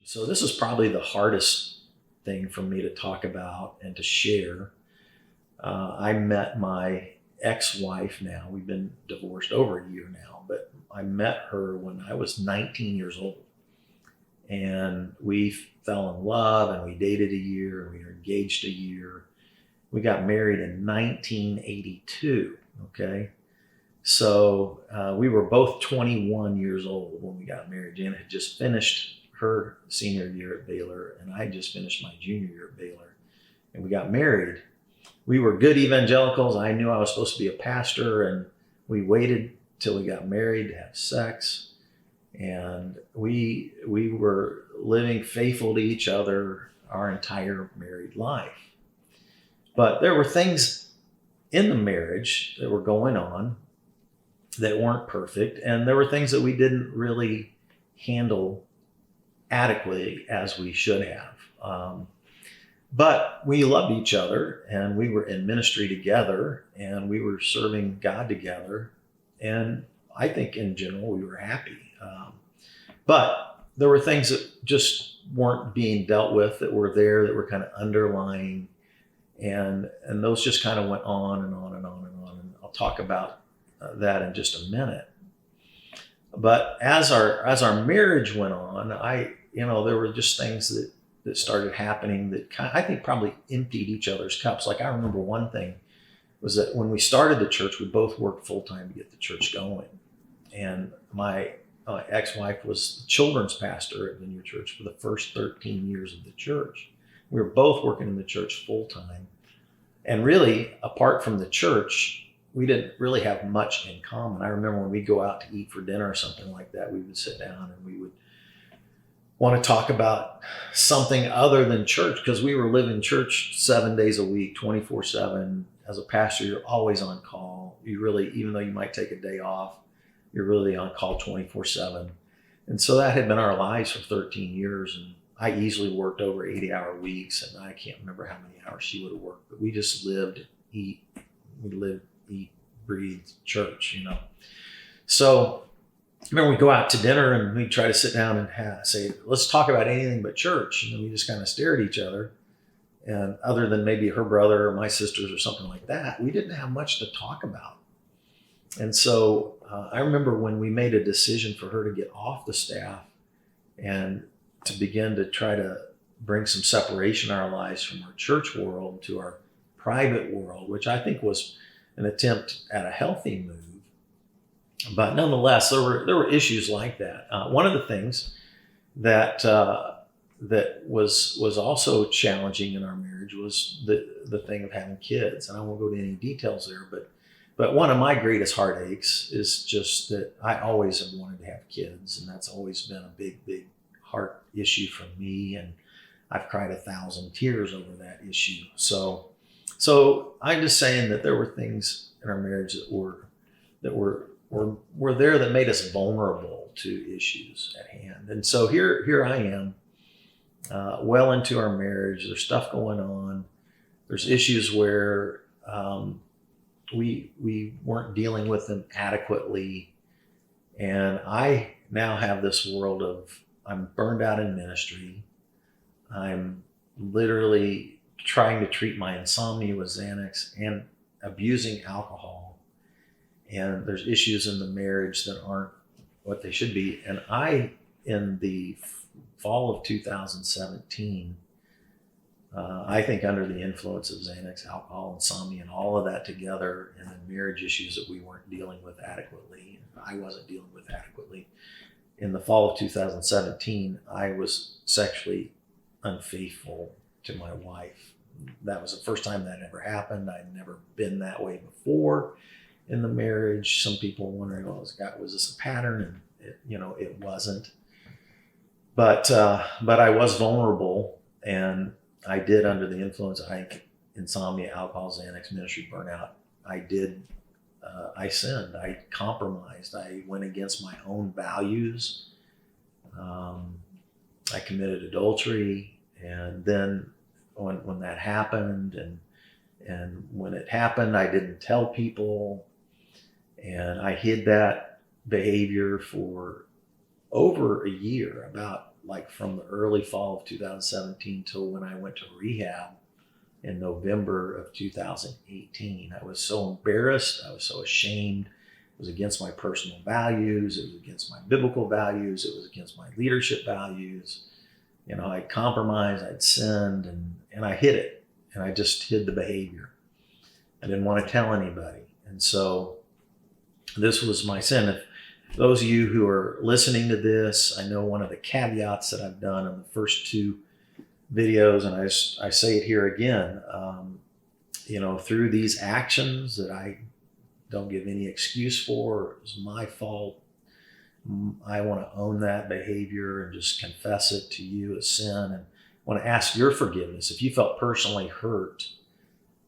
So this is probably the hardest thing for me to talk about and to share. I met my ex-wife now. We've been divorced over a year now, but I met her when I was 19 years old. And we fell in love and we dated a year and we were engaged a year. We got married in 1982. Okay. So we were both 21 years old when we got married. Janet had just finished her senior year at Baylor, and I had just finished my junior year at Baylor. And we got married. We were good evangelicals. I knew I was supposed to be a pastor, and we waited till we got married to have sex. And we were living faithful to each other our entire married life. But there were things in the marriage that were going on that weren't perfect, and there were things that we didn't really handle adequately as we should have. But we loved each other, and we were in ministry together, and we were serving God together. And I think in general, we were happy. But there were things that just weren't being dealt with that were there, that were kind of underlying. And those just kind of went on and on and on and on. And I'll talk about that in just a minute. But as our marriage went on, there were just things that started happening that I think probably emptied each other's cups. Like I remember one thing was that when we started the church, we both worked full time to get the church going. And my ex-wife was the children's pastor at Vineyard Church for the first 13 years of the church. We were both working in the church full time. And really, apart from the church, we didn't really have much in common. I remember when we'd go out to eat for dinner or something like that, we would sit down and we would want to talk about something other than church, because we were living church 7 days a week, 24/7. As a pastor, you're always on call. You really, even though you might take a day off, you're really on call 24/7. And so that had been our lives for 13 years. And I easily worked over 80-hour weeks, and I can't remember how many hours she would have worked, but we just lived, eat, breathe church, So remember, we go out to dinner and we try to sit down and say, let's talk about anything but church. And we just kind of stare at each other. And other than maybe her brother or my sisters or something like that, we didn't have much to talk about. And so I remember when we made a decision for her to get off the staff and to begin to try to bring some separation in our lives from our church world to our private world, which I think was an attempt at a healthy move. But nonetheless, there were issues like that. One of the things that was also challenging in our marriage was the thing of having kids. And I won't go into any details there, but one of my greatest heartaches is just that I always have wanted to have kids, and that's always been a big heart issue for me. And I've cried 1,000 tears over that issue. So I'm just saying that there were things in our marriage that were there that made us vulnerable to issues at hand. And so here I am, well into our marriage. There's stuff going on. There's issues where we weren't dealing with them adequately. And I now have this world of, I'm burned out in ministry. I'm literally trying to treat my insomnia with Xanax and abusing alcohol. And there's issues in the marriage that aren't what they should be. And in the fall of 2017, I think under the influence of Xanax, alcohol, insomnia, and all of that together, and the marriage issues that we weren't dealing with adequately, I wasn't dealing with adequately. In the fall of 2017, I was sexually unfaithful to my wife. That was the first time that ever happened. I'd never been that way before in the marriage. Some people were wondering, was this a pattern? And it wasn't. But I was vulnerable, and I did, under the influence of insomnia, alcohol, Xanax, ministry, burnout. I sinned. I compromised. I went against my own values. I committed adultery, and then when that happened, and when it happened, I didn't tell people, and I hid that behavior for over a year, about like from the early fall of 2017 till when I went to rehab in November of 2018. I was so embarrassed. I was so ashamed. It was against my personal values. It was against my biblical values. It was against my leadership values. I'd compromised, I'd sinned, and I hid it. And I just hid the behavior. I didn't want to tell anybody. And so this was my sin. If those of you who are listening to this, I know one of the caveats that I've done in the first two videos, and I say it here again, through these actions that I don't give any excuse for, it was my fault. I want to own that behavior and just confess it to you as sin, and want to ask your forgiveness. If you felt personally hurt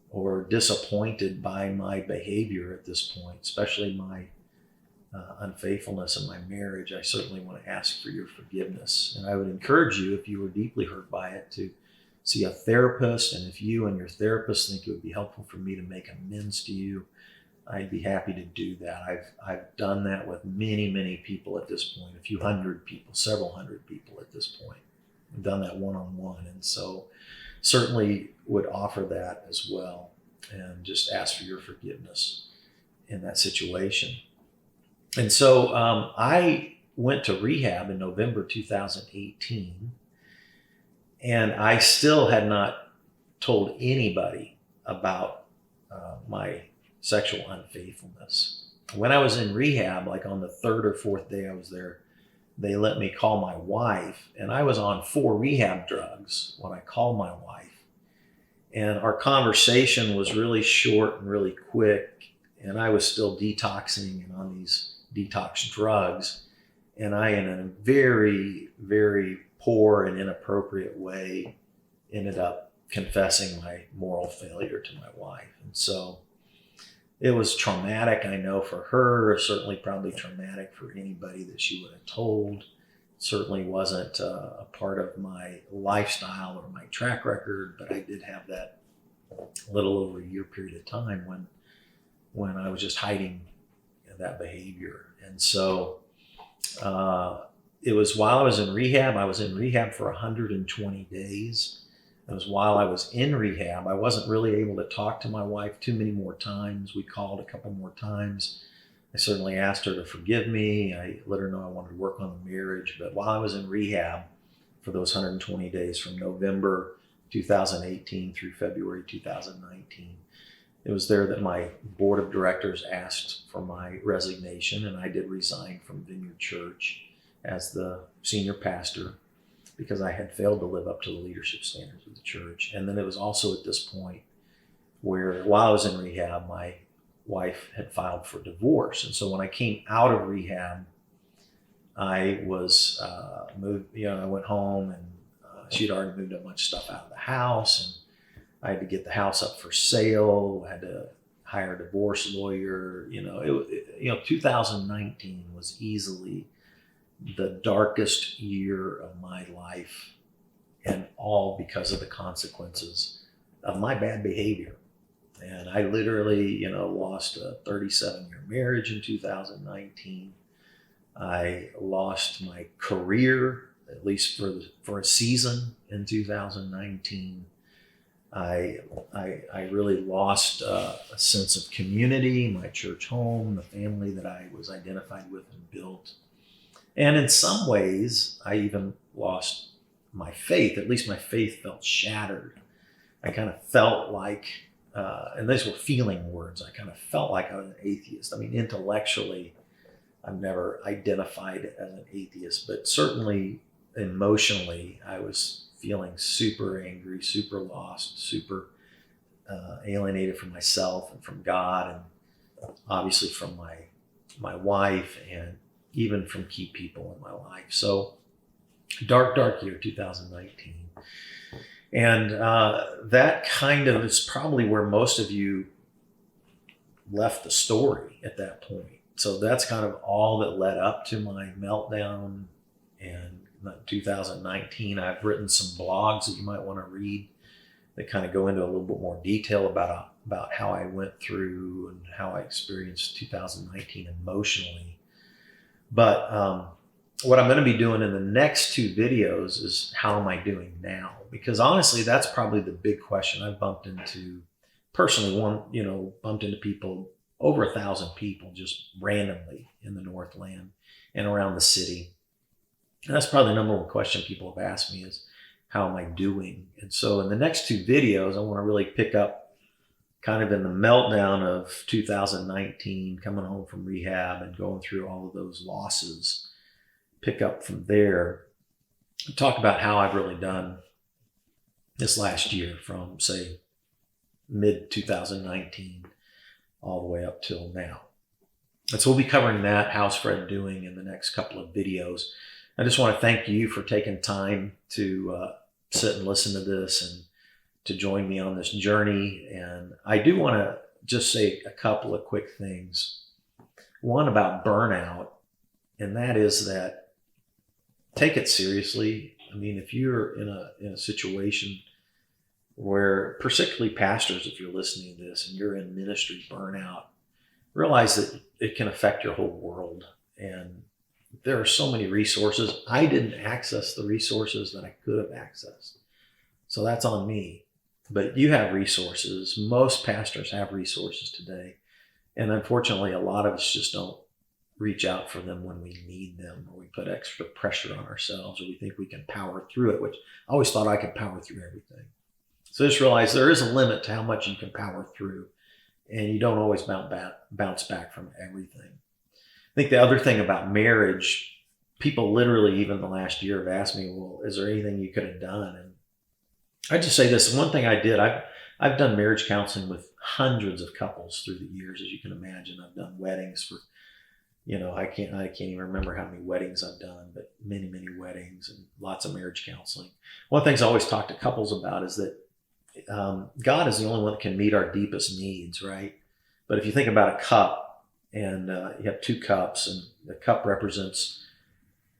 or disappointed by my behavior at this point, especially my unfaithfulness in my marriage, I certainly want to ask for your forgiveness. And I would encourage you, if you were deeply hurt by it, to see a therapist. And if you and your therapist think it would be helpful for me to make amends to you, I'd be happy to do that. I've done that with many, many people at this point, a few hundred people, several hundred people at this point. I've done that one-on-one. And so certainly would offer that as well, and just ask for your forgiveness in that situation. And so I went to rehab in November 2018, and I still had not told anybody about my sexual unfaithfulness. When I was in rehab, like on the third or fourth day I was there, they let me call my wife, and I was on 4 rehab drugs when I called my wife. And our conversation was really short and really quick, and I was still detoxing and on these detox drugs. And I, in a very, very poor and inappropriate way, ended up confessing my moral failure to my wife. And so it was traumatic, I know, for her, certainly probably traumatic for anybody that she would have told. It certainly wasn't a part of my lifestyle or my track record, but I did have that little over a year period of time when I was just hiding that behavior. And so it was while I was in rehab. I was in rehab for 120 days. It was while I was in rehab. I wasn't really able to talk to my wife too many more times. We called a couple more times. I certainly asked her to forgive me. I let her know I wanted to work on the marriage. But while I was in rehab for those 120 days from November 2018 through February 2019, it was there that my board of directors asked for my resignation, and I did resign from Vineyard Church as the senior pastor, because I had failed to live up to the leadership standards of the church. And then it was also at this point where, while I was in rehab, my wife had filed for divorce. And so when I came out of rehab, I was moved, I went home, and she'd already moved a bunch of stuff out of the house, and I had to get the house up for sale. I had to hire a divorce lawyer. 2019 was easily the darkest year of my life, and all because of the consequences of my bad behavior. And I literally, lost a 37-year marriage in 2019. I lost my career, at least for a season in 2019. I really lost a sense of community, my church home, the family that I was identified with and built. And in some ways, I even lost my faith. At least my faith felt shattered. I kind of felt like, and these were feeling words, I kind of felt like I was an atheist. I mean, intellectually, I've never identified as an atheist, but certainly emotionally, I was feeling super angry, super lost, super alienated from myself and from God, and obviously from my wife, and even from key people in my life. So dark year, 2019. And that kind of is probably where most of you left the story at that point. So that's kind of all that led up to my meltdown. And in 2019, I've written some blogs that you might want to read that kind of go into a little bit more detail about how I went through and how I experienced 2019 emotionally. But what I'm going to be doing in the next two videos is how am I doing now? Because honestly, that's probably the big question I've bumped into personally. Bumped into people, over 1,000 people just randomly in the Northland and around the city. And that's probably the number one question people have asked me is, how am I doing? And so in the next two videos, I want to really pick up kind of in the meltdown of 2019, coming home from rehab and going through all of those losses, pick up from there, and talk about how I've really done this last year from, say, mid 2019 all the way up till now. And so we'll be covering that. How's Fred doing in the next couple of videos. I just want to thank you for taking time to sit and listen to this and to join me on this journey. And I do want to just say a couple of quick things. One about burnout, and that is that take it seriously. I mean, if you're in a situation where, particularly pastors, if you're listening to this and you're in ministry burnout, realize that it can affect your whole world. And there are so many resources. I didn't access the resources that I could have accessed. So that's on me. But you have resources. Most pastors have resources today. And unfortunately, a lot of us just don't reach out for them when we need them, or we put extra pressure on ourselves, or we think we can power through it, which I always thought I could power through everything. So just realize there is a limit to how much you can power through, and you don't always bounce back from everything. I think the other thing about marriage, people literally even the last year have asked me, well, is there anything you could have done? And I just say this, one thing I did, I've done marriage counseling with hundreds of couples through the years, as you can imagine. I've done weddings for, I can't even remember how many weddings I've done, but many, many weddings and lots of marriage counseling. One of the things I always talk to couples about is that God is the only one that can meet our deepest needs, right? But if you think about a cup, and you have two cups, and the cup represents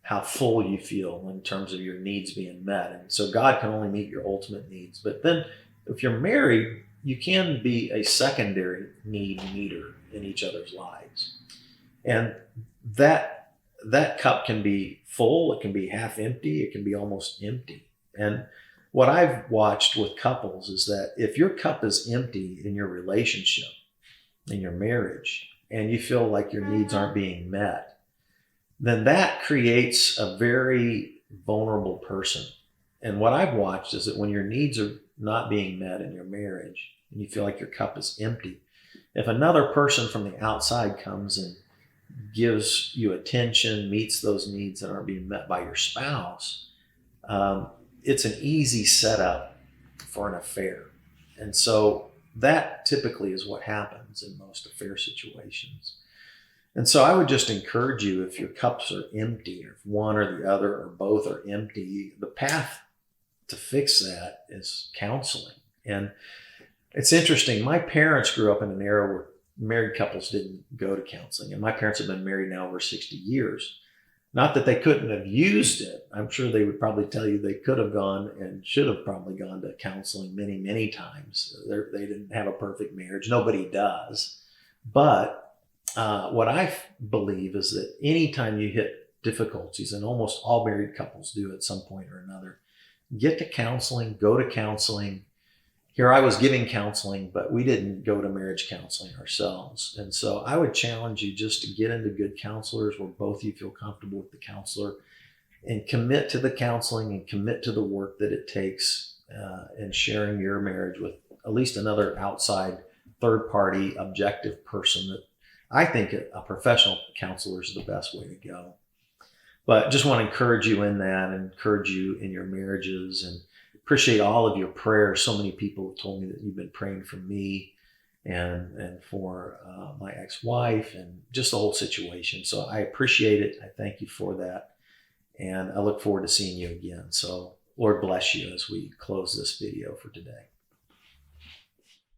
how full you feel in terms of your needs being met. And so God can only meet your ultimate needs. But then if you're married, you can be a secondary need meter in each other's lives. And that cup can be full, it can be half empty, it can be almost empty. And what I've watched with couples is that if your cup is empty in your relationship, in your marriage, and you feel like your needs aren't being met, then that creates a very vulnerable person. And what I've watched is that when your needs are not being met in your marriage and you feel like your cup is empty, if another person from the outside comes and gives you attention, meets those needs that aren't being met by your spouse, it's an easy setup for an affair. And so that typically is what happens in most affair situations. And so I would just encourage you, if your cups are empty, or if one or the other or both are empty, the path to fix that is counseling. And it's interesting. My parents grew up in an era where married couples didn't go to counseling. And my parents have been married now over 60 years. Not that they couldn't have used it. I'm sure they would probably tell you they could have gone and should have probably gone to counseling many, many times. They didn't have a perfect marriage. Nobody does. But what I believe is that anytime you hit difficulties, and almost all married couples do at some point or another, get to counseling, go to counseling. Here I was giving counseling, but we didn't go to marriage counseling ourselves. And so I would challenge you just to get into good counselors where both you feel comfortable with the counselor, and commit to the counseling and commit to the work that it takes in sharing your marriage with at least another outside third party objective person. That I think a professional counselor is the best way to go. But just want to encourage you in that, and encourage you in your marriages, and appreciate all of your prayers. So many people have told me that you've been praying for me and for my ex-wife and just the whole situation. So I appreciate it. I thank you for that. And I look forward to seeing you again. So Lord bless you as we close this video for today.